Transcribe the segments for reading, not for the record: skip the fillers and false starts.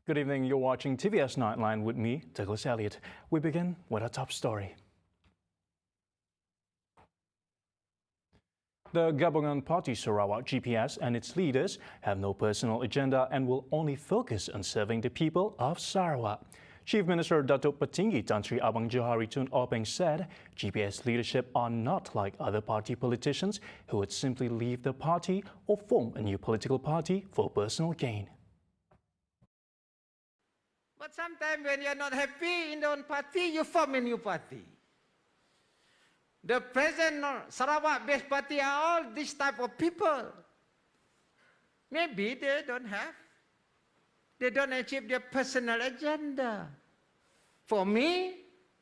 Good evening, you're watching TVS Nightline with me, Douglas Elliott. We begin with our top story. The Gabungan Party Sarawak GPS and its leaders have no personal agenda and will only focus on serving the people of Sarawak. Chief Minister Datuk Petinggi Tan Sri Abang Johari Tun Openg said GPS leadership are not like other party politicians who would simply leave the party or form a new political party for personal gain. But sometimes when you're not happy in your own party, you form a new party. The present Sarawak-based party are all this type of people. Maybe they don't achieve their personal agenda. For me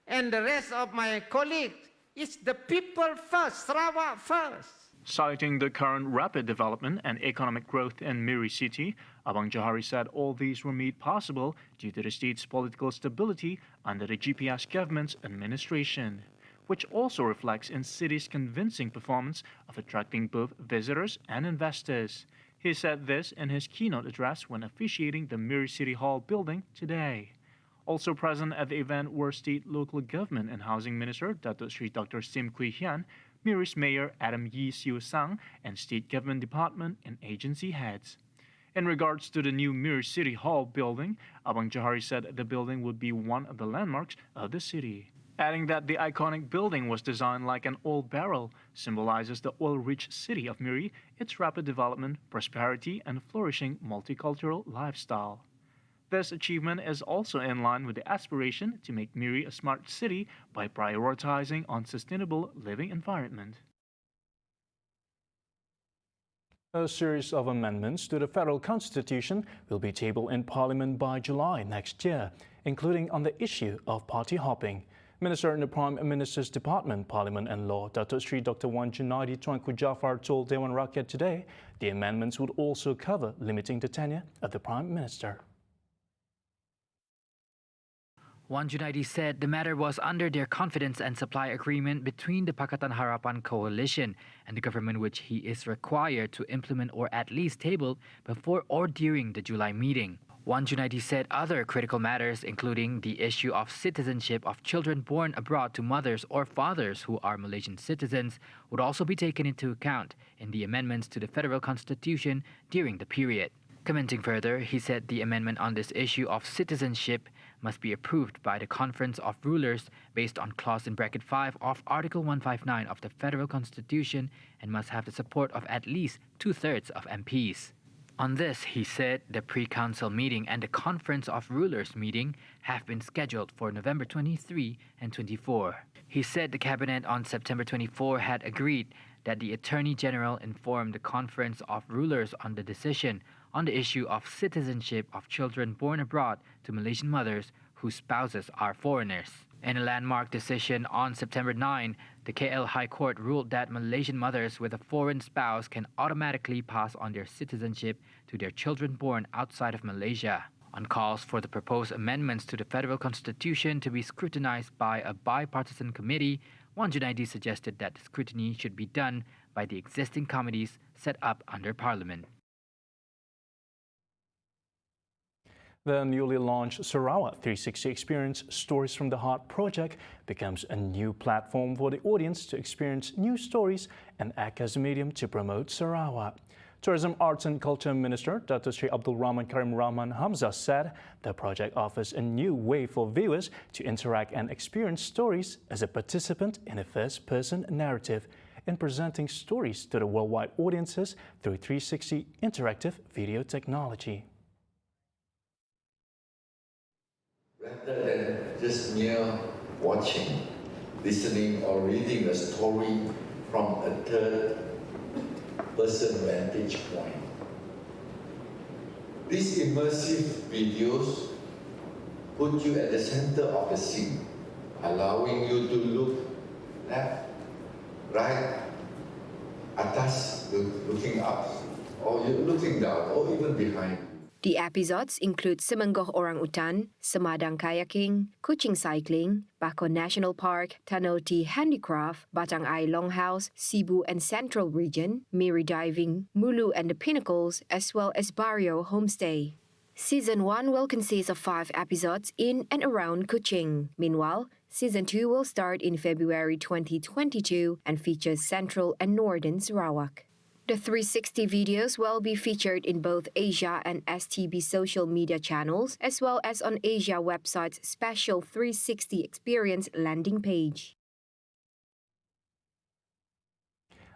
and the rest of my colleagues, it's the people first, Sarawak first. Citing the current rapid development and economic growth in Miri City, Abang Johari said all these were made possible due to the state's political stability under the GPS government's administration, which also reflects in city's convincing performance of attracting both visitors and investors. He said this in his keynote address when officiating the Miri City Hall building today. Also present at the event were State Local Government and Housing Minister Datuk Sri Dr. Sim Kui Hian, Miri's Mayor Adam Yi Siu Sang, and State Government Department and agency heads. In regards to the new Miri City Hall building, Abang Johari said the building would be one of the landmarks of the city, adding that the iconic building was designed like an oil barrel, symbolizes the oil-rich city of Miri, its rapid development, prosperity, and flourishing multicultural lifestyle. This achievement is also in line with the aspiration to make Miri a smart city by prioritizing on sustainable living environment. A series of amendments to the federal constitution will be tabled in Parliament by July next year, including on the issue of party hopping. Minister in the Prime Minister's Department, Parliament and Law, Datuk Sri Dr. Wan Junaidi Tuanku Jaafar told Dewan Rakyat today the amendments would also cover limiting the tenure of the Prime Minister. Wan Junaidi said the matter was under their confidence and supply agreement between the Pakatan Harapan coalition and the government, which he is required to implement or at least table before or during the July meeting. Wan Junaidi said other critical matters, including the issue of citizenship of children born abroad to mothers or fathers who are Malaysian citizens, would also be taken into account in the amendments to the federal constitution during the period. Commenting further, he said the amendment on this issue of citizenship must be approved by the Conference of Rulers based on clause in bracket 5 of Article 159 of the Federal Constitution and must have the support of at least 2/3 of MPs. On this, he said the pre-council meeting and the Conference of Rulers meeting have been scheduled for November 23 and 24. He said the Cabinet on September 24 had agreed that the Attorney General informed the Conference of Rulers on the decision on the issue of citizenship of children born abroad to Malaysian mothers whose spouses are foreigners. In a landmark decision on September 9, the KL High Court ruled that Malaysian mothers with a foreign spouse can automatically pass on their citizenship to their children born outside of Malaysia. On calls for the proposed amendments to the federal constitution to be scrutinized by a bipartisan committee, Wan Junaidi suggested that the scrutiny should be done by the existing committees set up under Parliament. The newly launched Sarawak 360 Experience Stories from the Heart project becomes a new platform for the audience to experience new stories and act as a medium to promote Sarawak. Tourism, Arts and Culture Minister Datuk Sri Abdul Rahman Karim Rahman Hamzah said the project offers a new way for viewers to interact and experience stories as a participant in a first-person narrative in presenting stories to the worldwide audiences through 360 interactive video technology. Rather than just mere watching, listening or reading a story from a third-person vantage point. These immersive videos put you at the center of the scene, allowing you to look left, right, atas, looking up, or you're looking down, or even behind. The episodes include Semenggoh Orangutan, Semadang Kayaking, Kuching Cycling, Bako National Park, Tanau Tea Handicraft, Batang Ai Longhouse, Cebu and Central Region, Miri Diving, Mulu and the Pinnacles, as well as Barrio Homestay. Season 1 will consist of 5 episodes in and around Kuching. Meanwhile, Season 2 will start in February 2022 and features Central and Northern Sarawak. The 360 videos will be featured in both Asia and STB social media channels, as well as on Asia website's special 360 experience landing page.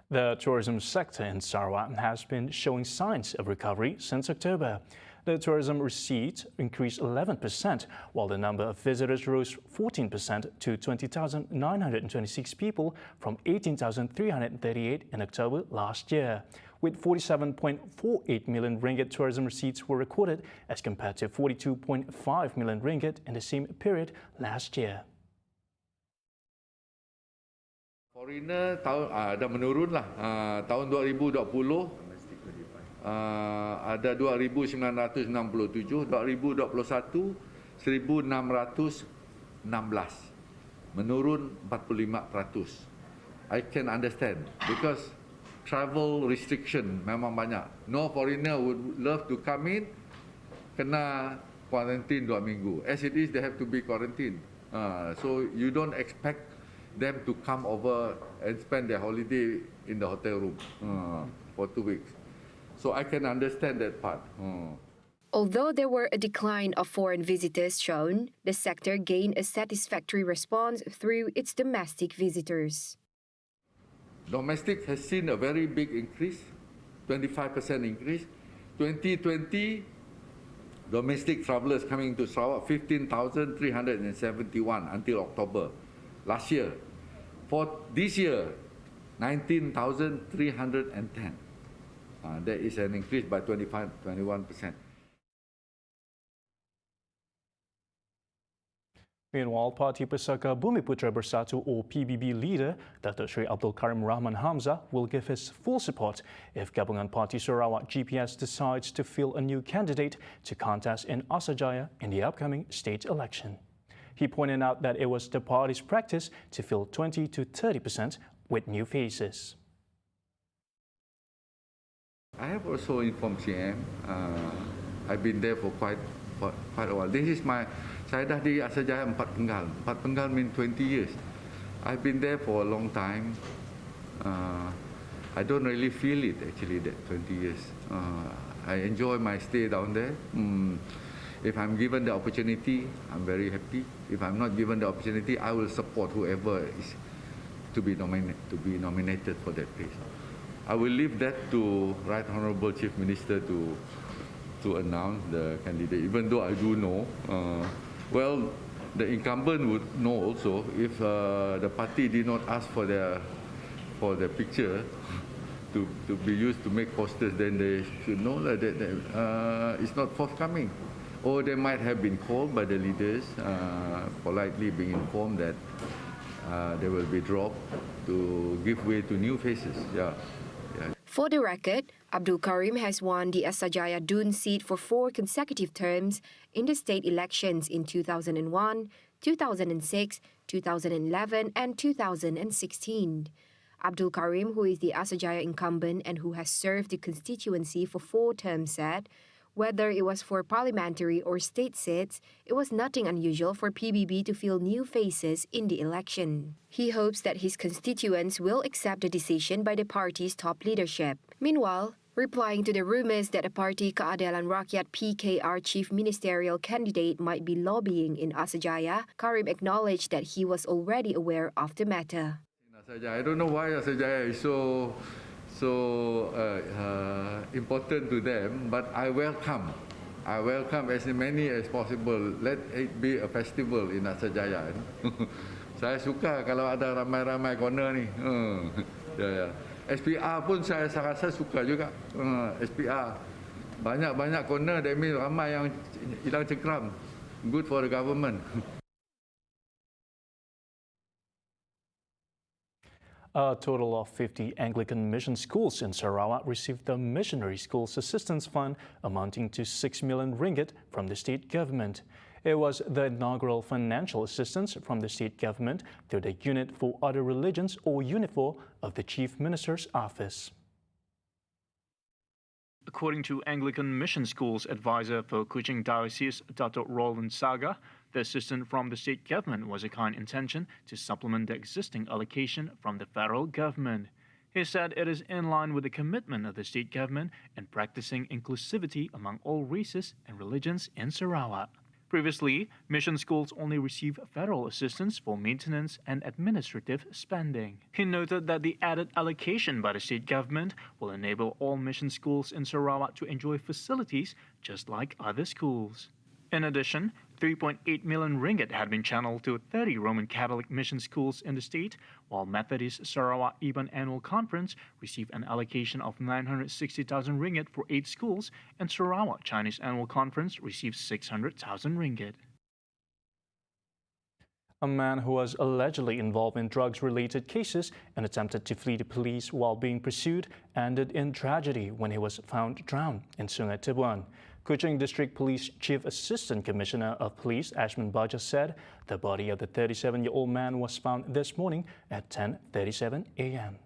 The tourism sector in Sarawak has been showing signs of recovery since October. The tourism receipts increased 11%, while the number of visitors rose 14% to 20,926 people from 18,338 in October last year. With 47.48 million ringgit tourism receipts were recorded as compared to 42.5 million ringgit in the same period last year. Foreigner dah menurun lah. Tahun 2020 ada 2,967, 2021 1,616, menurun 45%. I can understand because travel restriction memang banyak. No foreigner would love to come in, kena quarantine 2 minggu. As it is, they have to be quarantined. So you don't expect them to come over and spend their holiday in the hotel room for 2 weeks. So I can understand that part. Although there were a decline of foreign visitors shown, the sector gained a satisfactory response through its domestic visitors. Domestic has seen a very big increase, 25% increase. 2020, domestic travelers coming to Sarawak, 15,371 until October last year. For this year, 19,310. That is an increase by 21%. Meanwhile, Parti Pusaka Bumiputra Bersatu or PBB leader Datuk Sri Abdul Karim Rahman Hamzah will give his full support if Gabungan Parti Sarawak GPS decides to field a new candidate to contest in Asajaya in the upcoming state election. He pointed out that it was the party's practice to fill 20 to 30% with new faces. I have also informed CM. I've been there for quite a while. This is saya dah di Asajaya 4 penggal. 4 penggal mean 20 years. I've been there for a long time. I don't really feel it actually, that 20 years. I enjoy my stay down there. If I'm given the opportunity, I'm very happy. If I'm not given the opportunity, I will support whoever is to be nominated for that place. I will leave that to Right Honourable Chief Minister to announce the candidate, even though I do know. Well, the incumbent would know also if the party did not ask for the picture to be used to make posters, then they should know that it's not forthcoming. Or they might have been called by the leaders, politely being informed that they will be dropped to give way to new faces. Yeah. For the record, Abdul Karim has won the Asajaya Dun seat for 4 consecutive terms in the state elections in 2001, 2006, 2011 and 2016. Abdul Karim, who is the Asajaya incumbent and who has served the constituency for 4 terms, said, whether it was for parliamentary or state seats, it was nothing unusual for PBB to field new faces in the election. He hopes that his constituents will accept the decision by the party's top leadership. Meanwhile, replying to the rumors that a Parti Keadilan Rakyat PKR chief ministerial candidate might be lobbying in Asajaya, Karim acknowledged that he was already aware of the matter. I don't know why Asajaya is so important to them, but I welcome as many as possible. Let it be a festival in Asajaya. Saya suka kalau ada ramai-ramai corner ni. SPR pun saya rasa suka juga. SPR banyak corner, that means ramai yang hilang cengkram. Good for the government. A total of 50 Anglican mission schools in Sarawak received the Missionary Schools Assistance Fund amounting to 6 million ringgit from the state government. It was the inaugural financial assistance from the state government through the Unit for Other Religions or UNIFOR of the Chief Minister's Office. According to Anglican Mission Schools advisor for Kuching Diocese, Dr. Roland Saga, the assistance from the state government was a kind intention to supplement the existing allocation from the federal government. He said it is in line with the commitment of the state government in practicing inclusivity among all races and religions in Sarawak. Previously, mission schools only receive federal assistance for maintenance and administrative spending. He noted that the added allocation by the state government will enable all mission schools in Sarawak to enjoy facilities just like other schools. In addition, 3.8 million ringgit had been channeled to 30 Roman Catholic mission schools in the state, while Methodist Sarawak Iban Annual Conference received an allocation of 960,000 ringgit for 8 schools, and Sarawak Chinese Annual Conference received 600,000 ringgit. A man who was allegedly involved in drugs-related cases and attempted to flee the police while being pursued ended in tragedy when he was found drowned in Sungai Tibuan. Kuching District Police Chief Assistant Commissioner of Police Ashman Baja said the body of the 37-year-old man was found this morning at 10:37 a.m.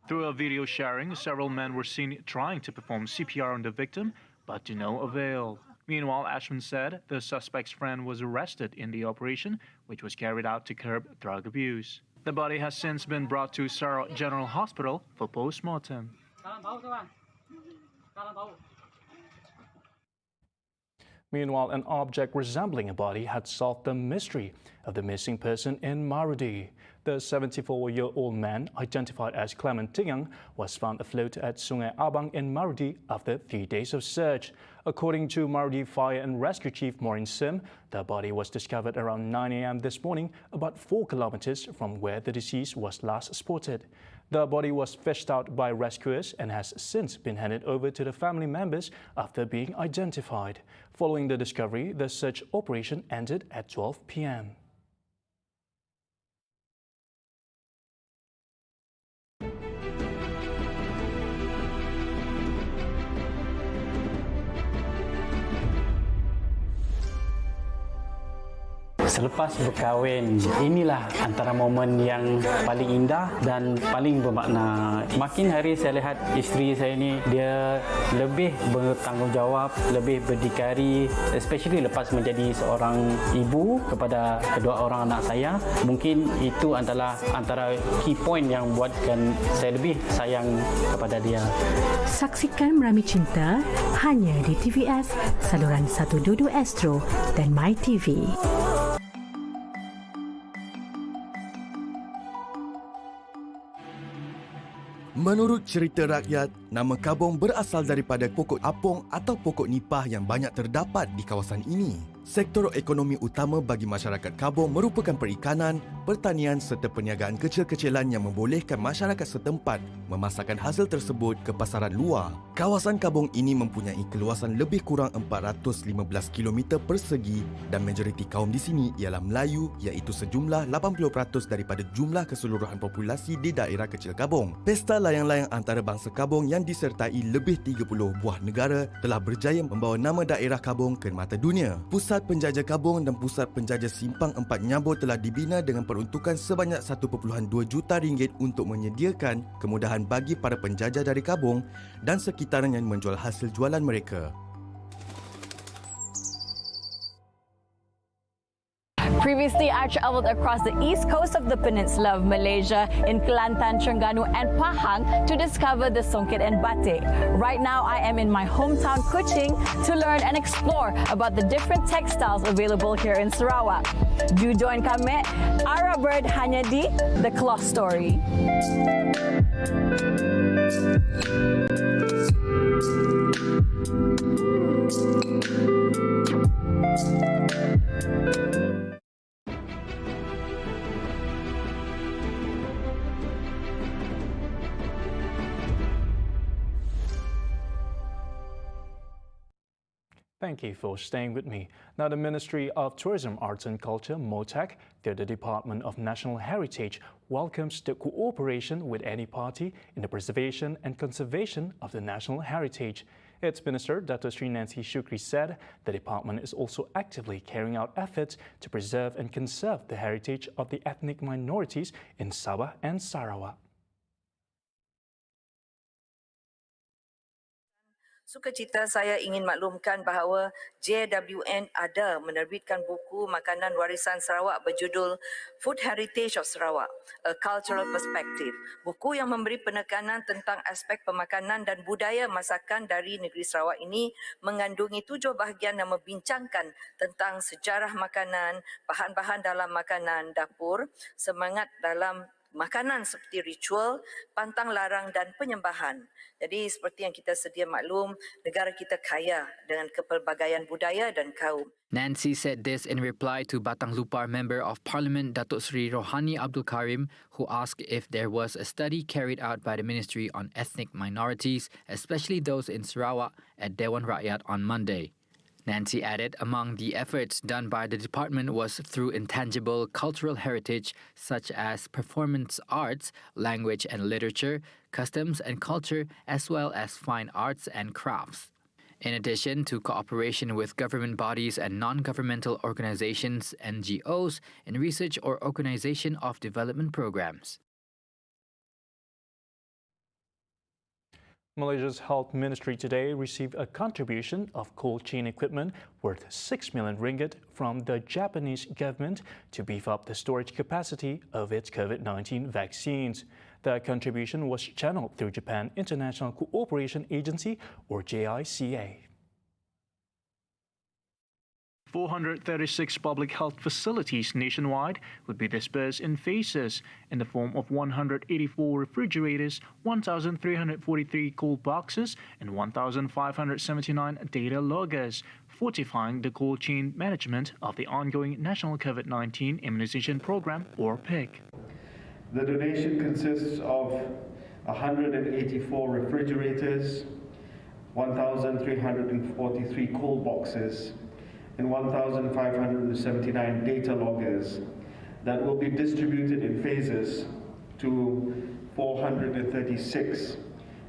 Through a video sharing, several men were seen trying to perform CPR on the victim, but to no avail. Meanwhile, Ashman said the suspect's friend was arrested in the operation, which was carried out to curb drug abuse. The body has since been brought to Sarawak General Hospital for post-mortem. Meanwhile, an object resembling a body had solved the mystery of the missing person in Marudi. The 74-year-old man, identified as Clement Tingang, was found afloat at Sungai Abang in Marudi after 3 days of search. According to Marudi Fire and Rescue Chief Maureen Sim, the body was discovered around 9 a.m. this morning, about 4 kilometers from where the deceased was last spotted. The body was fished out by rescuers and has since been handed over to the family members after being identified. Following the discovery, the search operation ended at 12 p.m. Selepas berkahwin, inilah antara momen yang paling indah dan paling bermakna. Makin hari saya lihat isteri saya ini, dia lebih bertanggungjawab, lebih berdikari, especially lepas menjadi seorang ibu kepada kedua orang anak saya. Mungkin itu adalah antara key point yang buatkan saya lebih sayang kepada dia. Saksikan Merami Cinta hanya di TVS, saluran 122 Astro dan My TV. Menurut cerita rakyat, nama kabong berasal daripada pokok apong atau pokok nipah yang banyak terdapat di kawasan ini. Sektor ekonomi utama bagi masyarakat kabong merupakan perikanan, pertanian serta perniagaan kecil-kecilan yang membolehkan masyarakat setempat memasarkan hasil tersebut ke pasaran luar. Kawasan kabong ini mempunyai keluasan lebih kurang 415 km persegi dan majoriti kaum di sini ialah Melayu, iaitu sejumlah 80% daripada jumlah keseluruhan populasi di daerah kecil kabong. Pesta layang-layang antara bangsa kabong yang disertai lebih 30 buah negara telah berjaya membawa nama daerah kabong ke mata dunia. Pusat Penjajah Kabong dan Pusat Penjajah Simpang 4 Nyambur telah dibina dengan peruntukan sebanyak 1.2 juta ringgit untuk menyediakan kemudahan bagi para penjajah dari Kabong dan sekitarnya yang menjual hasil jualan mereka. Previously, I traveled across the east coast of the peninsula of Malaysia in Kelantan, Terengganu and Pahang to discover the songket and batik. Right now, I am in my hometown Kuching to learn and explore about the different textiles available here in Sarawak. Do join kami, Ara Bird hanya di The Cloth Story. Thank you for staying with me. Now, the Ministry of Tourism, Arts and Culture, MOTAC, through the Department of National Heritage, welcomes the cooperation with any party in the preservation and conservation of the national heritage. Its Minister, Dato Sri Nancy Shukri, said the department is also actively carrying out efforts to preserve and conserve the heritage of the ethnic minorities in Sabah and Sarawak. Sukacita saya ingin maklumkan bahawa JWN ada menerbitkan buku makanan warisan Sarawak berjudul Food Heritage of Sarawak, A Cultural Perspective. Buku yang memberi penekanan tentang aspek pemakanan dan budaya masakan dari negeri Sarawak ini mengandungi 7 bahagian yang membincangkan tentang sejarah makanan, bahan-bahan dalam makanan dapur, semangat dalam makanan seperti ritual, pantang larang dan penyembahan. Jadi seperti yang kita sedia maklum, negara kita kaya dengan kepelbagaian budaya dan kaum. Nancy said this in reply to Batang Lupar Member of Parliament Datuk Seri Rohani Abdul Karim, who asked if there was a study carried out by the Ministry on ethnic minorities, especially those in Sarawak, at Dewan Rakyat on Monday. Nancy added among the efforts done by the department was through intangible cultural heritage such as performance arts, language and literature, customs and culture, as well as fine arts and crafts. In addition to cooperation with government bodies and non-governmental organizations, NGOs, in research or organization of development programs. Malaysia's Health Ministry today received a contribution of cold chain equipment worth 6 million ringgit from the Japanese government to beef up the storage capacity of its COVID-19 vaccines. The contribution was channeled through Japan International Cooperation Agency, or JICA. 436 public health facilities nationwide would be dispersed in phases in the form of 184 refrigerators, 1,343 cold boxes, and 1,579 data loggers, fortifying the cold chain management of the ongoing National COVID-19 Immunization Program, or PIC. The donation consists of 184 refrigerators, 1,343 cold boxes, and 1,579 data loggers that will be distributed in phases to 436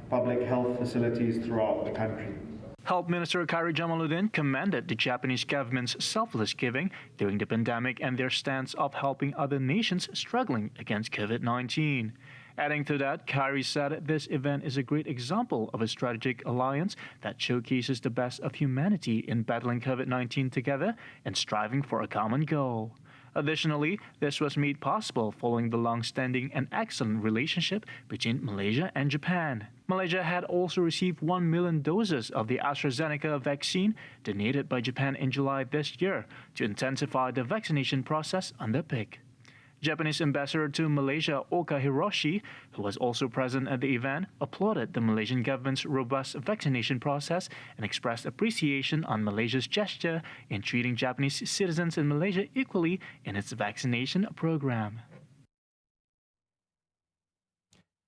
public health facilities throughout the country. Health Minister Khairi Jamaluddin commended the Japanese government's selfless giving during the pandemic and their stance of helping other nations struggling against COVID-19. Adding to that, Khairi said this event is a great example of a strategic alliance that showcases the best of humanity in battling COVID-19 together and striving for a common goal. Additionally, this was made possible following the long-standing and excellent relationship between Malaysia and Japan. Malaysia had also received 1 million doses of the AstraZeneca vaccine donated by Japan in July this year to intensify the vaccination process under PIC. Japanese ambassador to Malaysia, Oka Hiroshi, who was also present at the event, applauded the Malaysian government's robust vaccination process and expressed appreciation on Malaysia's gesture in treating Japanese citizens in Malaysia equally in its vaccination program.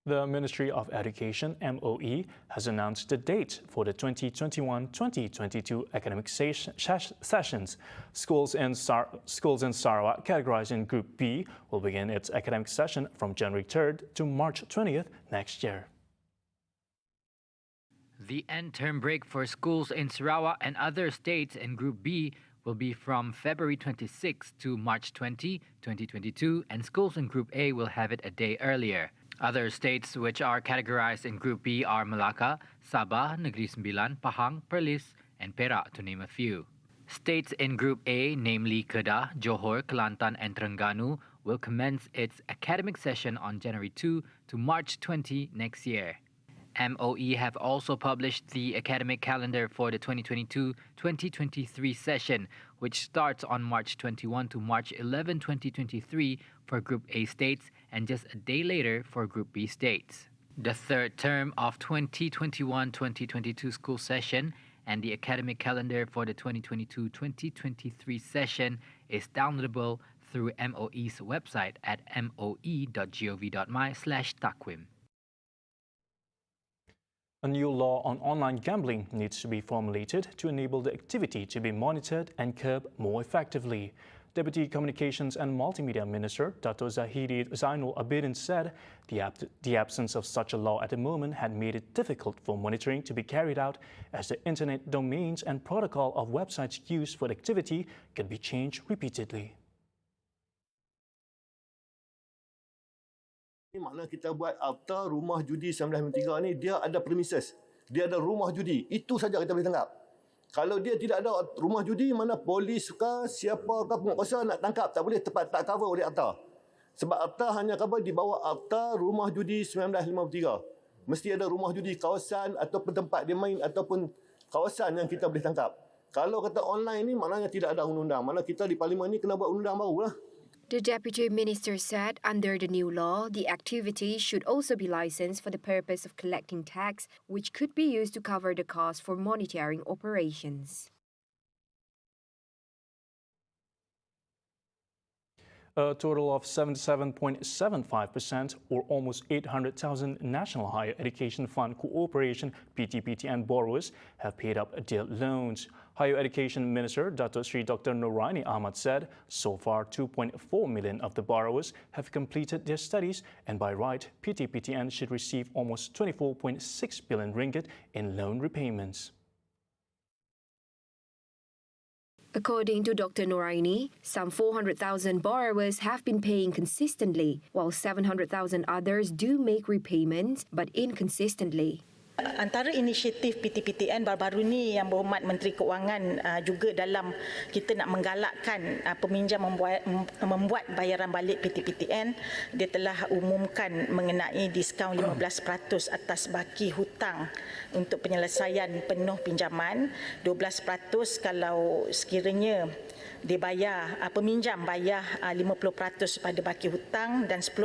The Ministry of Education, MOE, has announced the date for the 2021-2022 academic sessions. Schools in Sarawak, categorized in Group B, will begin its academic session from January 3rd to March 20th next year. The end-term break for schools in Sarawak and other states in Group B will be from February 26 to March 20, 2022, and schools in Group A will have it a day earlier. Other states which are categorized in Group B are Melaka, Sabah, Negeri Sembilan, Pahang, Perlis, and Perak, to name a few. States in Group A, namely Kedah, Johor, Kelantan, and Terengganu, will commence its academic session on January 2 to March 20 next year. MOE have also published the academic calendar for the 2022-2023 session, which starts on March 21 to March 11, 2023 for Group A states and just a day later for Group B states. The third term of 2021-2022 school session and the academic calendar for the 2022-2023 session is downloadable through MOE's website at moe.gov.my/takwim. A new law on online gambling needs to be formulated to enable the activity to be monitored and curbed more effectively. Deputy Communications and Multimedia Minister Dato' Zahidi Zainul Abidin said the absence of such a law at the moment had made it difficult for monitoring to be carried out, as the internet domains and protocol of websites used for the activity could be changed repeatedly. Makna kita buat after rumah judi 1993 ni dia ada premises. dia ada rumah judi, itu saja kita boleh tangkap. Kalau dia tidak ada rumah judi, mana polis ke, siapa ke penguasa nak tangkap, tak boleh, tak cover oleh akta. Sebab akta hanya cover di bawah akta rumah judi 1953. Mesti ada rumah judi kawasan ataupun tempat dia main ataupun kawasan yang kita boleh tangkap. Kalau kata online ni maknanya tidak ada undang-undang. Mana kita di parlimen ni kena buat undang baru lah. The Deputy Minister said under the new law, the activity should also be licensed for the purpose of collecting tax, which could be used to cover the cost for monitoring operations. A total of 77.75%, or almost 800,000 National Higher Education Fund Cooperation (PTPTN) borrowers have paid up their loans. Higher Education Minister Dato Sri Dr. Noraini Ahmad said so far 2.4 million of the borrowers have completed their studies, and by right, PTPTN should receive almost 24.6 billion ringgit in loan repayments. According to Dr. Noraini, some 400,000 borrowers have been paying consistently, while 700,000 others do make repayments but inconsistently. Antara inisiatif PTPTN baru-baru ni yang berhormat Menteri Keuangan juga dalam kita nak menggalakkan peminjam membuat bayaran balik PTPTN, dia telah umumkan mengenai diskaun 15% atas baki hutang untuk penyelesaian penuh pinjaman, 12% kalau sekiranya dia bayar, peminjam bayar 50% pada baki hutang dan 10%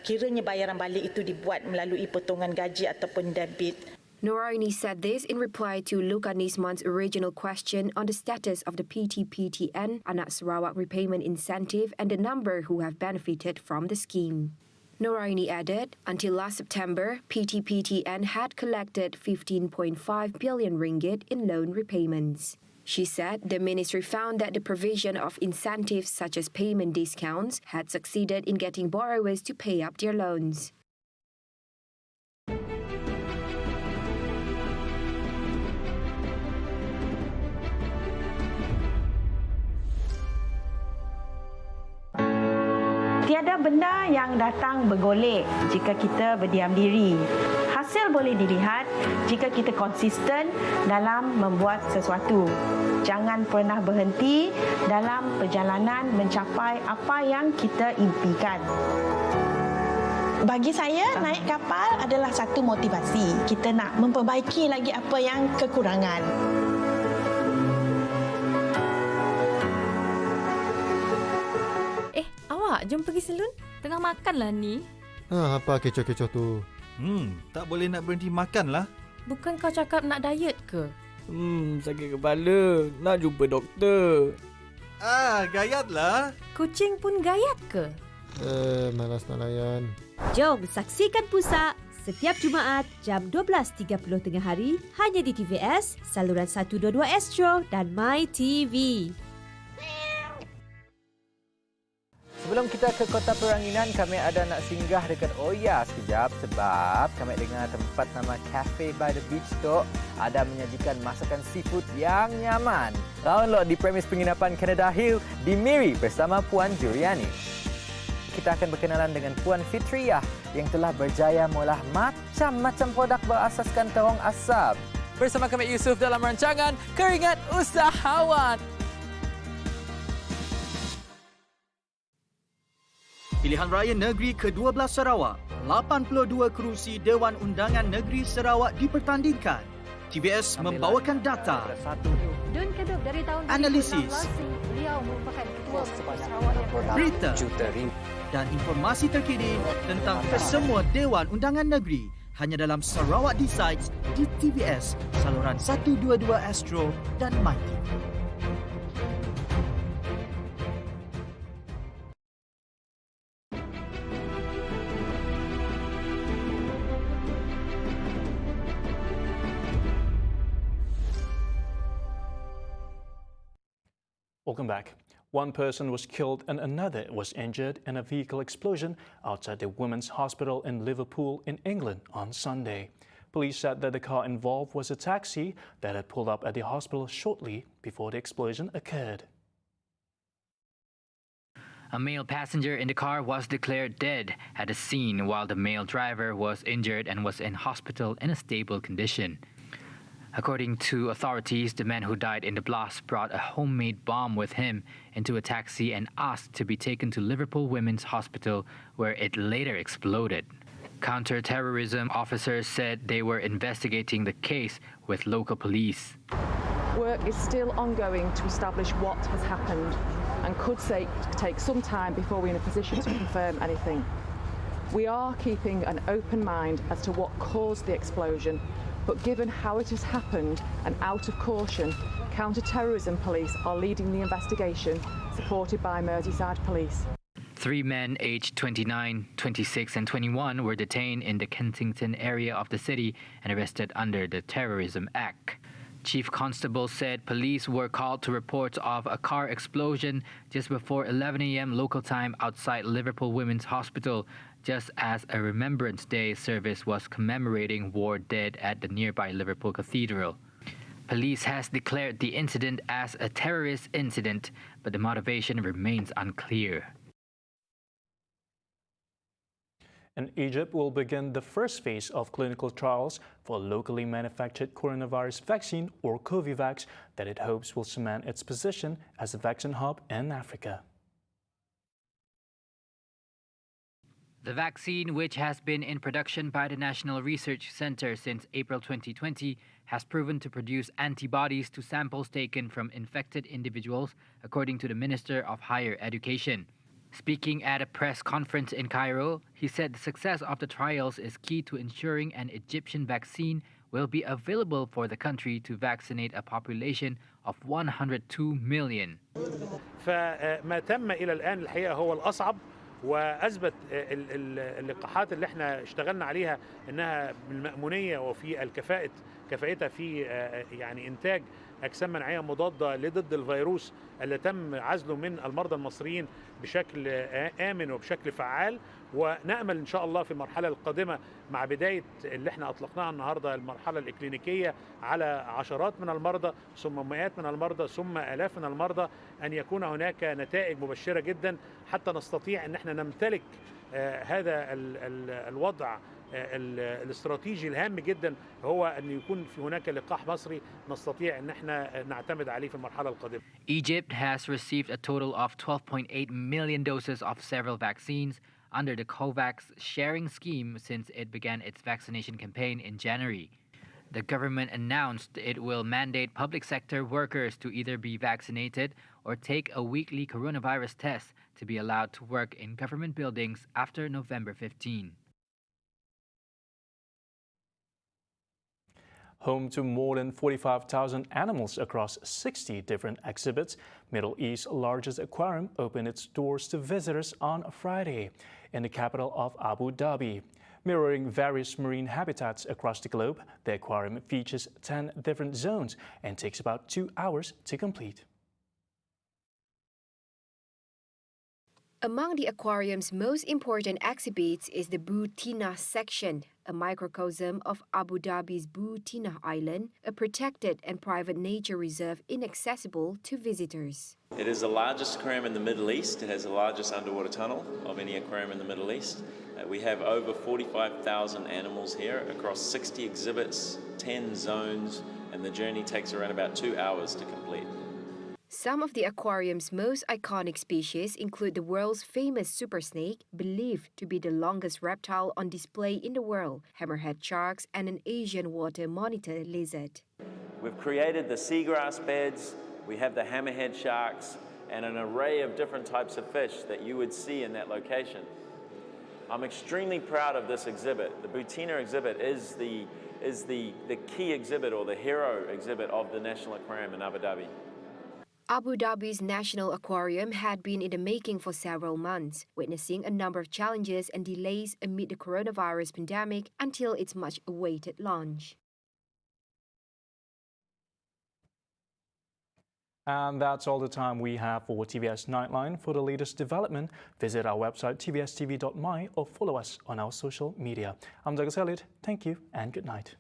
kiranya bayaran balik itu dibuat melalui potongan gaji ataupun debit. Noraini said this in reply to Luka Nisman's original question on the status of the PTPTN Anak Sarawak repayment incentive and the number who have benefited from the scheme. Noraini added, until last September, PTPTN had collected 15.5 billion ringgit in loan repayments. She said the ministry found that the provision of incentives such as payment discounts had succeeded in getting borrowers to pay up their loans. Tiada benda yang datang bergolek jika kita berdiam diri. Hasil boleh dilihat jika kita konsisten dalam membuat sesuatu. Jangan pernah berhenti dalam perjalanan mencapai apa yang kita impikan. Bagi saya, naik kapal adalah satu motivasi. Kita nak memperbaiki lagi apa yang kekurangan. Awak, jom pergi salon. Tengah makan lah ni. Apa kecoh-kecoh tu? Tak boleh nak berhenti makan lah. Bukan kau cakap nak diet ke? Sakit kepala. Nak jumpa doktor. Gayat lah. Kucing pun gayat ke? Malas nak layan. Jom saksikan Pusat setiap Jumaat jam 12.30 tengah hari hanya di TVS, saluran 122 Astro dan My TV. Sebelum kita ke Kota Peranginan, kami ada nak singgah dekat Oya sekejap sebab kami dengar tempat nama Cafe by the Beach tu ada menyajikan masakan seafood yang nyaman. Download di premis penginapan Canada Hill di Miri bersama Puan Juriani. Kita akan berkenalan dengan Puan Fitriah yang telah berjaya mengolah macam-macam produk berasaskan terong asap. Bersama kami Yusuf dalam rancangan Keringat Usahawan. Pilihan Raya Negeri ke-12 Sarawak, 82 kerusi Dewan Undangan Negeri Sarawak dipertandingkan. TVS membawakan data, analisis, berita dan informasi terkini tentang kesemua Dewan Undangan Negeri hanya dalam Sarawak Decides di TVS, saluran 122 Astro dan My TV. Welcome back. One person was killed and another was injured in a vehicle explosion outside the Women's Hospital in Liverpool in England on Sunday. Police said that the car involved was a taxi that had pulled up at the hospital shortly before the explosion occurred. A male passenger in the car was declared dead at the scene, while the male driver was injured and was in hospital in a stable condition. According to authorities, the man who died in the blast brought a homemade bomb with him into a taxi and asked to be taken to Liverpool Women's Hospital, where it later exploded. Counter-terrorism officers said they were investigating the case with local police. Work is still ongoing to establish what has happened and could take some time before we're in a position to confirm anything. We are keeping an open mind as to what caused the explosion, but given how it has happened and out of caution, counter-terrorism police are leading the investigation, supported by Merseyside Police. 3 men aged 29, 26 and 21 were detained in the Kensington area of the city and arrested under the Terrorism Act. Chief Constable said police were called to reports of a car explosion just before 11 a.m. local time outside Liverpool Women's Hospital, just as a Remembrance Day service was commemorating war dead at the nearby Liverpool Cathedral. Police has declared the incident as a terrorist incident, but the motivation remains unclear. And Egypt will begin the first phase of clinical trials for a locally manufactured coronavirus vaccine, or Covivax, that it hopes will cement its position as a vaccine hub in Africa. The vaccine, which has been in production by the National Research Centre since April 2020, has proven to produce antibodies to samples taken from infected individuals, according to the Minister of Higher Education. Speaking at a press conference in Cairo, he said the success of the trials is key to ensuring an Egyptian vaccine will be available for the country to vaccinate a population of 102 million. فما تم إلى الآن الحقيقة هو الأصعب، وأثبت اللقاحات اللي احنا اشتغلنا عليها انها بالمأمونية وفي كفاءتها في يعني إنتاج أجسام مناعية مضادة لضد الفيروس اللي تم عزله من المرضى المصريين بشكل آمن وبشكل فعال. ونأمل إن شاء الله في المرحلة القادمة مع بداية اللي احنا أطلقناها النهاردة المرحلة الإكلينيكية على عشرات من المرضى ثم مئات من المرضى ثم آلاف من المرضى أن يكون هناك نتائج مبشرة جدا حتى نستطيع أن احنا نمتلك هذا الوضع الاستراتيجي الهام جدا، هو أن يكون في هناك لقاح مصري نستطيع أن احنا نعتمد عليه في المرحلة القادمة. Egypt has received a total of 12.8 million doses of several vaccines under the COVAX sharing scheme since it began its vaccination campaign in January. The government announced it will mandate public sector workers to either be vaccinated or take a weekly coronavirus test to be allowed to work in government buildings after November 15. Home to more than 45,000 animals across 60 different exhibits, Middle East's largest aquarium opened its doors to visitors on Friday in the capital of Abu Dhabi. Mirroring various marine habitats across the globe, the aquarium features 10 different zones and takes about 2 hours to complete. Among the aquarium's most important exhibits is the Butina section, a microcosm of Abu Dhabi's Butina Island, a protected and private nature reserve inaccessible to visitors. It is the largest aquarium in the Middle East. It has the largest underwater tunnel of any aquarium in the Middle East. We have over 45,000 animals here across 60 exhibits, 10 zones, and the journey takes around about 2 hours to complete. Some of the aquarium's most iconic species include the world's famous super snake, believed to be the longest reptile on display in the world, hammerhead sharks, and an Asian water monitor lizard. We've created the seagrass beds, we have the hammerhead sharks, and an array of different types of fish that you would see in that location. I'm extremely proud of this exhibit. The Butina exhibit is the key exhibit or the hero exhibit of the National Aquarium in Abu Dhabi. Abu Dhabi's National Aquarium had been in the making for several months, witnessing a number of challenges and delays amid the coronavirus pandemic until its much-awaited launch. And that's all the time we have for TVS Nightline. For the latest development, visit our website TVSTVMY or follow us on our social media. I'm Douglas Elliott. Thank you and good night.